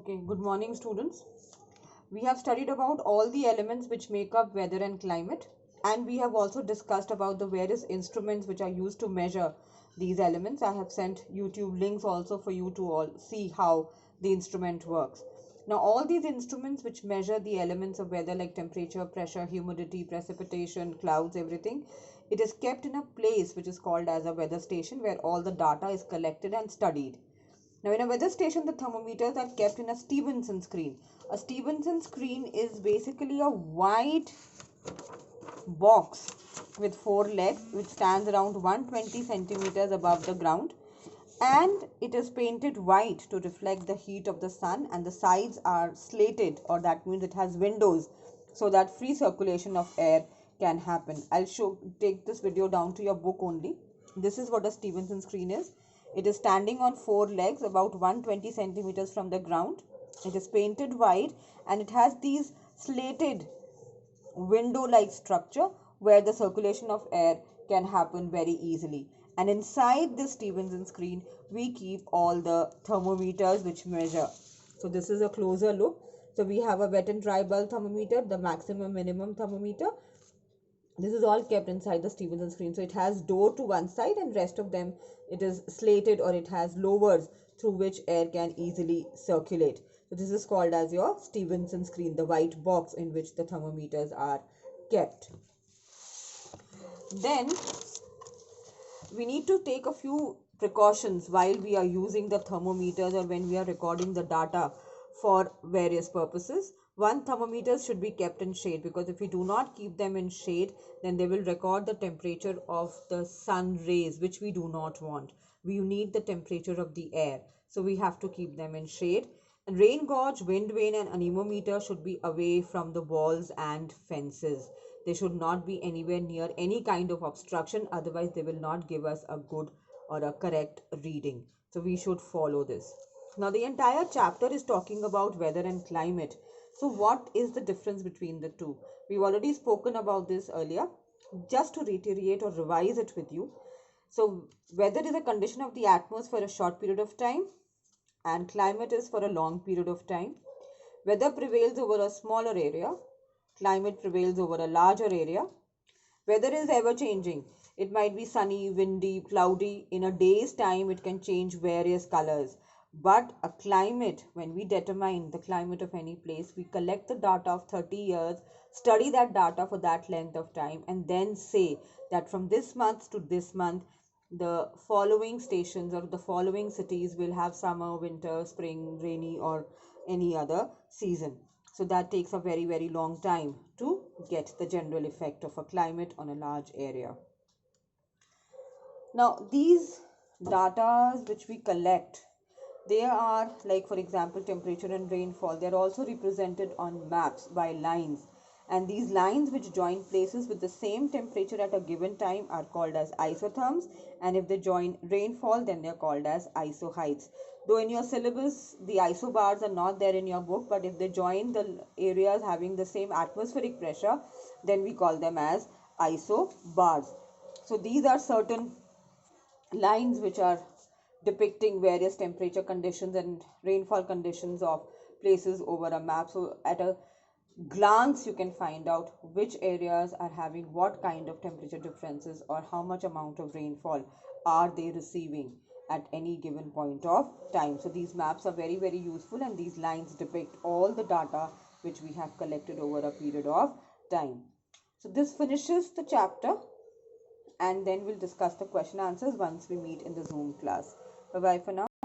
Okay, good morning, students. We have studied about all the elements which make up weather and climate, and we have also discussed about the various instruments which are used to measure these elements. I have sent YouTube links also for you to all see how the instrument works. Now, all these instruments which measure the elements of weather like temperature, pressure, humidity, precipitation, clouds, everything, it is kept in a place which is called as a weather station where all the data is collected and studied. Now, in a weather station, the thermometers are kept in a Stevenson screen. A Stevenson screen is basically a white box with four legs which stands around 120 centimeters above the ground, and it is painted white to reflect the heat of the sun, and the sides are slated, or that means it has windows so that free circulation of air can happen. I'll take this video down to your book only. This is what a Stevenson screen is. It is standing on four legs about 120 centimeters from the ground. It is painted white and it has these slated window-like structure where the circulation of air can happen very easily. And inside this Stevenson screen, we keep all the thermometers which measure. So this is a closer look. So we have a wet and dry bulb thermometer, the maximum minimum thermometer. This is all kept inside the Stevenson screen. So it has door to one side and rest of them it is slated, or it has lowers through which air can easily circulate. So this is called as your Stevenson screen, the white box in which the thermometers are kept. Then we need to take a few precautions while we are using the thermometers or when we are recording the data for various purposes. One, thermometers should be kept in shade, because if we do not keep them in shade, then they will record the temperature of the sun rays, which we do not want. We need the temperature of the air, so we have to keep them in shade. And rain gauge, wind vane and anemometer should be away from the walls and fences. They should not be anywhere near any kind of obstruction, otherwise they will not give us a good or a correct reading. So we should follow this. Now the entire chapter is talking about weather and climate. So what is the difference between the two? We've already spoken about this earlier. Just to reiterate or revise it with you. So weather is a condition of the atmosphere for a short period of time, and climate is for a long period of time. Weather prevails over a smaller area. Climate prevails over a larger area. Weather is ever changing. It might be sunny, windy, cloudy. In a day's time, it can change various colors. But a climate, when we determine the climate of any place, we collect the data of 30 years, study that data for that length of time, and then say that from this month to this month, the following stations or the following cities will have summer, winter, spring, rainy, or any other season. So that takes a very, very long time to get the general effect of a climate on a large area. Now, these data which we collect, they are like, for example, temperature and rainfall. They are also represented on maps by lines. And these lines which join places with the same temperature at a given time are called as isotherms. And if they join rainfall, then they are called as isoheights. Though in your syllabus, the isobars are not there in your book, but if they join the areas having the same atmospheric pressure, then we call them as isobars. So these are certain lines which are depicting various temperature conditions and rainfall conditions of places over a map. So at a glance you can find out which areas are having what kind of temperature differences or how much amount of rainfall are they receiving at any given point of time. So these maps are very, very useful, and these lines depict all the data which we have collected over a period of time. So this finishes the chapter, and then we'll discuss the question answers once we meet in the Zoom class. Bye bye for now.